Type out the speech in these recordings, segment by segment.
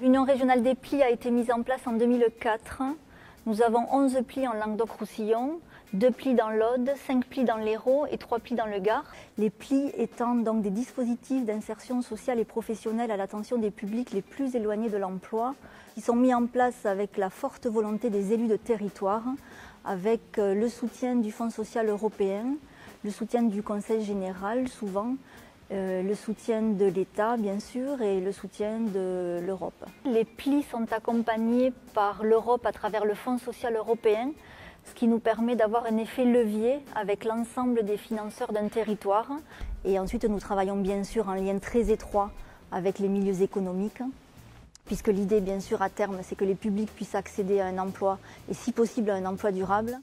L'Union régionale des plis a été mise en place en 2004. Nous avons 11 plis en Languedoc-Roussillon, 2 plis dans l'Aude, 5 plis dans l'Hérault et 3 plis dans le Gard. Les plis étant donc des dispositifs d'insertion sociale et professionnelle à l'attention des publics les plus éloignés de l'emploi, qui sont mis en place avec la forte volonté des élus de territoire, avec le soutien du Fonds social européen, le soutien du Conseil général souvent, le soutien de l'État bien sûr et le soutien de l'Europe. Les plis sont accompagnés par l'Europe à travers le Fonds social européen, ce qui nous permet d'avoir un effet levier avec l'ensemble des financeurs d'un territoire. Et ensuite nous travaillons bien sûr en lien très étroit avec les milieux économiques, puisque l'idée bien sûr à terme c'est que les publics puissent accéder à un emploi et si possible à un emploi durable.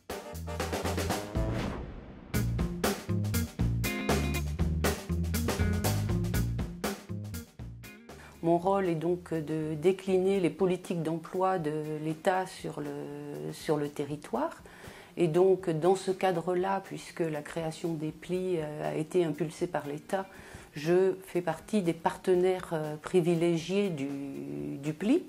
Mon rôle est donc de décliner les politiques d'emploi de l'État sur le territoire. Et donc dans ce cadre-là, puisque la création des plis a été impulsée par l'État, je fais partie des partenaires privilégiés du pli.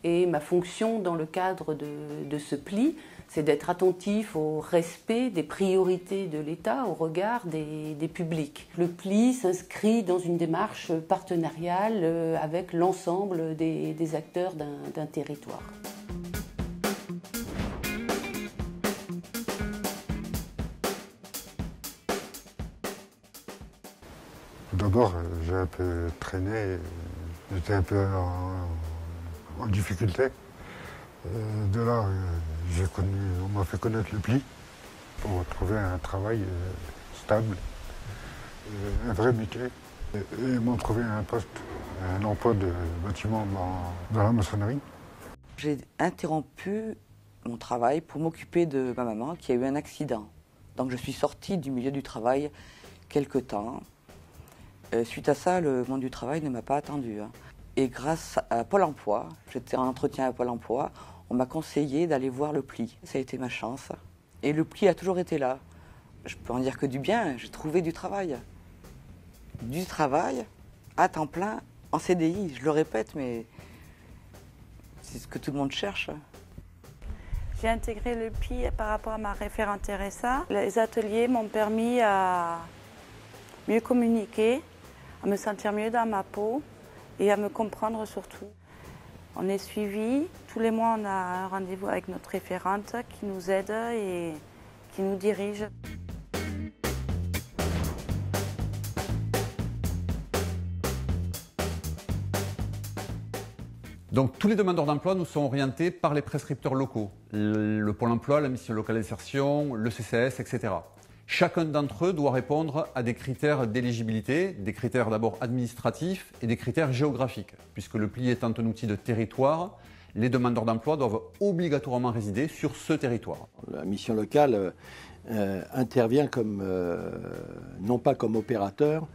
Et ma fonction dans le cadre de ce pli, c'est d'être attentif au respect des priorités de l'État au regard des publics. Le pli s'inscrit dans une démarche partenariale avec l'ensemble des acteurs d'un territoire. D'abord, j'ai un peu traîné, j'étais un peu en difficulté. De là, on m'a fait connaître le pli pour trouver un travail stable, un vrai métier. Et ils m'ont trouvé un poste, un emploi de bâtiment dans la maçonnerie. J'ai interrompu mon travail pour m'occuper de ma maman qui a eu un accident. Donc je suis sortie du milieu du travail quelque temps. Suite à ça, le monde du travail ne m'a pas attendu. Et grâce à Pôle emploi, j'étais en entretien à Pôle emploi, on m'a conseillé d'aller voir le pli. Ça a été ma chance. Et le pli a toujours été là. Je peux en dire que du bien, j'ai trouvé du travail. Du travail à temps plein en CDI. Je le répète, mais c'est ce que tout le monde cherche. J'ai intégré le pli par rapport à ma référente Teresa. Les ateliers m'ont permis à mieux communiquer, à me sentir mieux dans ma peau et à me comprendre surtout. On est suivi, tous les mois on a un rendez-vous avec notre référente qui nous aide et qui nous dirige. Donc tous les demandeurs d'emploi nous sont orientés par les prescripteurs locaux, le Pôle emploi, la mission locale d'insertion, le CCAS, etc. Chacun d'entre eux doit répondre à des critères d'éligibilité, des critères d'abord administratifs et des critères géographiques. Puisque le pli étant un outil de territoire, les demandeurs d'emploi doivent obligatoirement résider sur ce territoire. La mission locale intervient comme, non pas comme opérateur,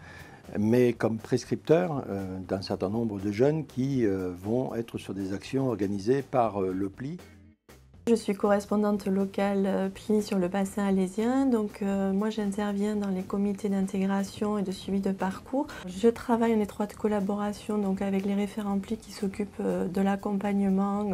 mais comme prescripteur d'un certain nombre de jeunes qui vont être sur des actions organisées par le pli. Je suis correspondante locale pli sur le bassin alésien, donc moi j'interviens dans les comités d'intégration et de suivi de parcours. Je travaille en étroite collaboration donc, avec les référents pli qui s'occupent de l'accompagnement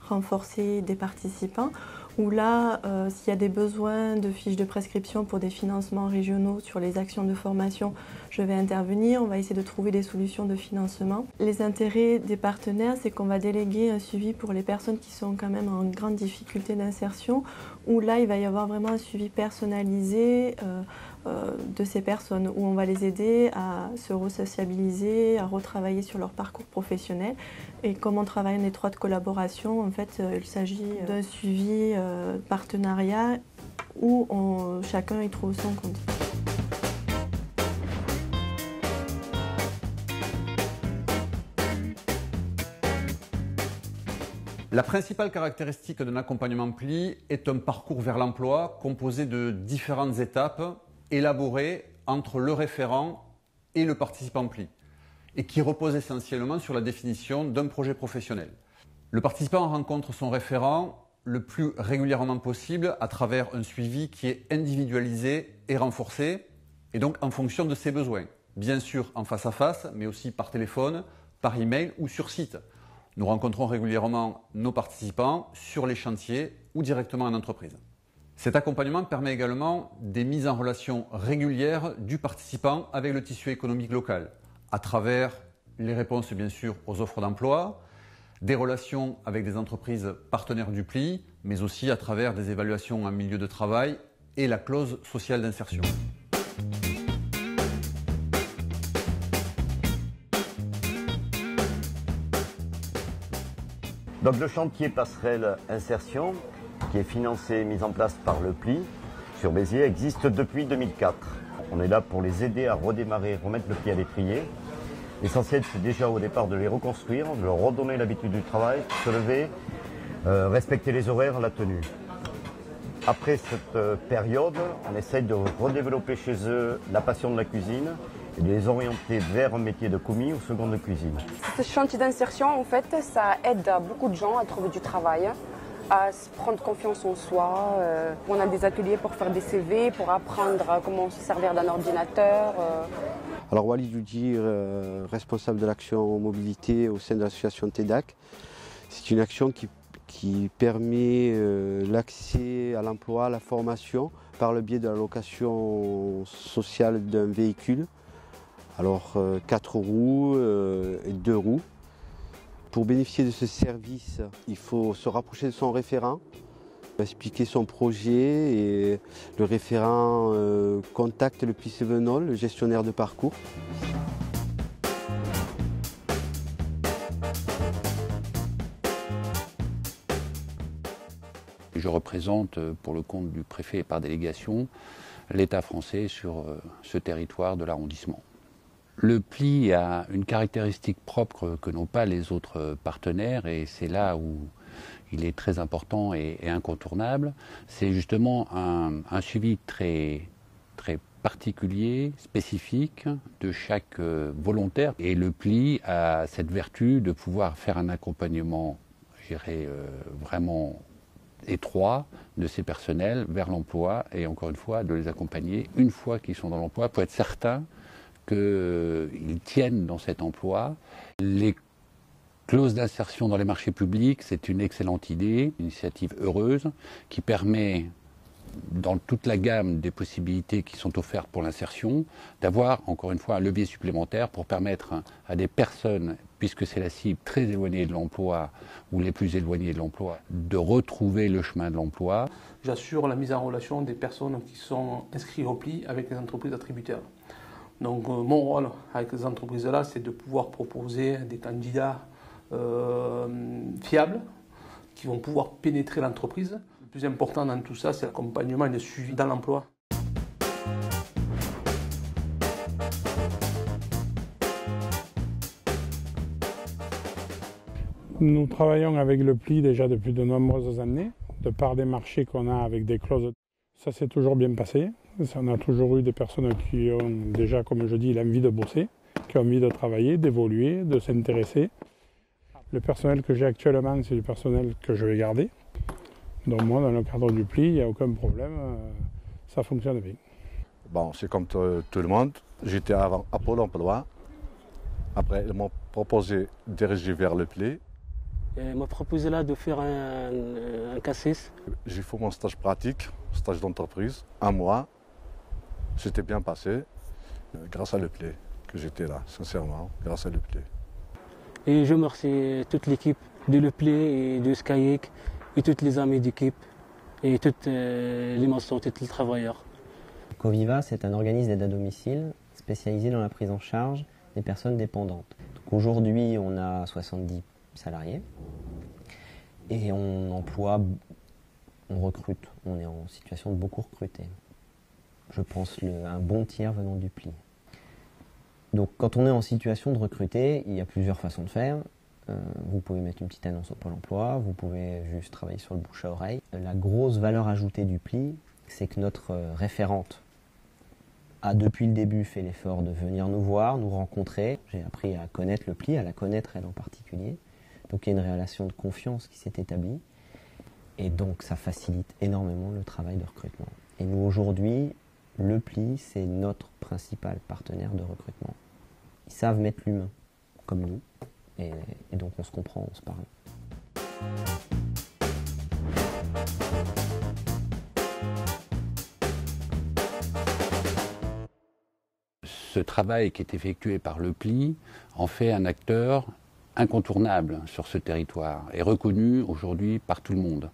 renforcé des participants, où là, s'il y a des besoins de fiches de prescription pour des financements régionaux sur les actions de formation, je vais intervenir, on va essayer de trouver des solutions de financement. Les intérêts des partenaires, c'est qu'on va déléguer un suivi pour les personnes qui sont quand même en grande difficulté d'insertion, où là, il va y avoir vraiment un suivi personnalisé de ces personnes, où on va les aider à se resociabiliser, à retravailler sur leur parcours professionnel. Et comme on travaille en étroite collaboration, en fait, il s'agit d'un suivi partenariat où chacun y trouve son compte. La principale caractéristique d'un accompagnement pli est un parcours vers l'emploi composé de différentes étapes élaborées entre le référent et le participant pli et qui repose essentiellement sur la définition d'un projet professionnel. Le participant rencontre son référent le plus régulièrement possible à travers un suivi qui est individualisé et renforcé et donc en fonction de ses besoins. Bien sûr en face à face, mais aussi par téléphone, par email ou sur site. Nous rencontrons régulièrement nos participants sur les chantiers ou directement en entreprise. Cet accompagnement permet également des mises en relation régulières du participant avec le tissu économique local, à travers les réponses bien sûr aux offres d'emploi, des relations avec des entreprises partenaires du pli, mais aussi à travers des évaluations en milieu de travail et la clause sociale d'insertion. Donc le chantier passerelle insertion, qui est financé et mis en place par le pli sur Béziers, existe depuis 2004. On est là pour les aider à redémarrer, remettre le pied à l'étrier. L'essentiel, c'est déjà au départ de les reconstruire, de leur redonner l'habitude du travail, se lever, respecter les horaires, la tenue. Après cette période, on essaye de redévelopper chez eux la passion de la cuisine et de les orienter vers un métier de commis ou seconde cuisine. Ce chantier d'insertion, en fait, ça aide beaucoup de gens à trouver du travail, à se prendre confiance en soi. On a des ateliers pour faire des CV, pour apprendre comment se servir d'un ordinateur. Alors Walid Oudji, responsable de l'action mobilité au sein de l'association TEDAC. C'est une action qui permet l'accès à l'emploi, à la formation par le biais de la location sociale d'un véhicule. Alors 4 roues et 2 roues. Pour bénéficier de ce service, il faut se rapprocher de son référent, expliquer son projet et le référent contacte le pli Sévenol, le gestionnaire de parcours. Je représente pour le compte du préfet et par délégation l'État français sur ce territoire de l'arrondissement. Le pli a une caractéristique propre que n'ont pas les autres partenaires et c'est là où il est très important et incontournable. C'est justement un suivi très particulier, spécifique de chaque volontaire. Et le pli a cette vertu de pouvoir faire un accompagnement, je dirais, vraiment étroit de ces personnels vers l'emploi et encore une fois de les accompagner une fois qu'ils sont dans l'emploi pour être certains qu'ils tiennent dans cet emploi. Les clauses d'insertion dans les marchés publics, c'est une excellente idée, une initiative heureuse qui permet, dans toute la gamme des possibilités qui sont offertes pour l'insertion, d'avoir encore une fois un levier supplémentaire pour permettre à des personnes, puisque c'est la cible très éloignée de l'emploi ou les plus éloignées de l'emploi, de retrouver le chemin de l'emploi. J'assure la mise en relation des personnes qui sont inscrites au pli avec les entreprises attributaires. Donc mon rôle avec ces entreprises-là, c'est de pouvoir proposer des candidats fiables qui vont pouvoir pénétrer l'entreprise. Le plus important dans tout ça, c'est l'accompagnement et le suivi dans l'emploi. Nous travaillons avec le pli déjà depuis de nombreuses années, de par des marchés qu'on a avec des clauses. Ça s'est toujours bien passé. On a toujours eu des personnes qui ont déjà, comme je dis, l'envie de bosser, qui ont envie de travailler, d'évoluer, de s'intéresser. Le personnel que j'ai actuellement, c'est du personnel que je vais garder. Donc moi, dans le cadre du pli, il n'y a aucun problème, ça fonctionne bien. Bon, c'est comme tout le monde. J'étais avant à Pôle emploi. Après, ils m'ont proposé de diriger vers le pli. Il m'a proposé là de faire un cassis. J'ai fait mon stage pratique, stage d'entreprise, 1 mois. C'était bien passé, grâce à le pli que j'étais là, sincèrement, grâce à le pli. Et je remercie toute l'équipe de Le Pli et de Skyek et toutes les amis d'équipe et toutes les maçons, tous les travailleurs. Coviva, c'est un organisme d'aide à domicile spécialisé dans la prise en charge des personnes dépendantes. Aujourd'hui, on a 70 salariés et on recrute. On est en situation de beaucoup recruter. Je pense un bon tiers venant du pli. Donc quand on est en situation de recruter, il y a plusieurs façons de faire. Vous pouvez mettre une petite annonce au Pôle emploi, vous pouvez juste travailler sur le bouche à oreille. La grosse valeur ajoutée du pli, c'est que notre référente a depuis le début fait l'effort de venir nous voir, nous rencontrer. J'ai appris à connaître le pli, à la connaître elle en particulier. Donc il y a une relation de confiance qui s'est établie. Et donc ça facilite énormément le travail de recrutement. Et nous aujourd'hui, le pli, c'est notre principal partenaire de recrutement. Ils savent mettre l'humain, comme nous. et donc on se comprend, on se parle. Ce travail qui est effectué par le PLI en fait un acteur incontournable sur ce territoire et reconnu aujourd'hui par tout le monde.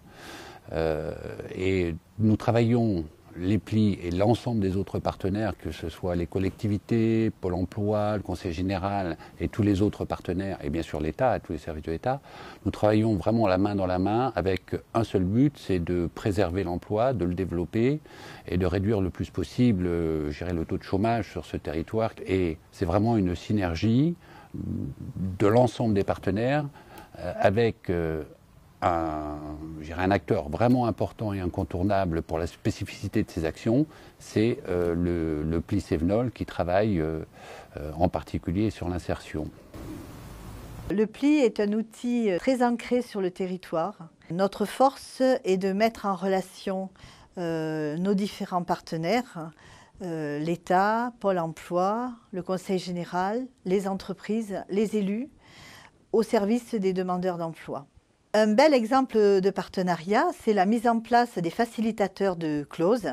Et nous travaillons, les PLI et l'ensemble des autres partenaires, que ce soit les collectivités, Pôle emploi, le Conseil général et tous les autres partenaires, et bien sûr l'État, tous les services de l'État, nous travaillons vraiment la main dans la main avec un seul but, c'est de préserver l'emploi, de le développer et de réduire le plus possible, je dirais, le taux de chômage sur ce territoire. Et c'est vraiment une synergie de l'ensemble des partenaires avec un acteur vraiment important et incontournable pour la spécificité de ces actions, c'est le PLI Cévenol qui travaille en particulier sur l'insertion. Le PLI est un outil très ancré sur le territoire. Notre force est de mettre en relation nos différents partenaires, l'État, Pôle emploi, le Conseil général, les entreprises, les élus, au service des demandeurs d'emploi. Un bel exemple de partenariat, c'est la mise en place des facilitateurs de clauses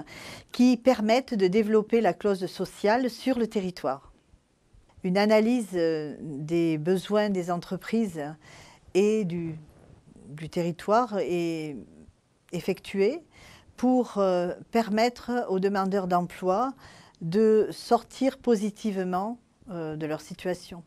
qui permettent de développer la clause sociale sur le territoire. Une analyse des besoins des entreprises et du territoire est effectuée pour permettre aux demandeurs d'emploi de sortir positivement de leur situation.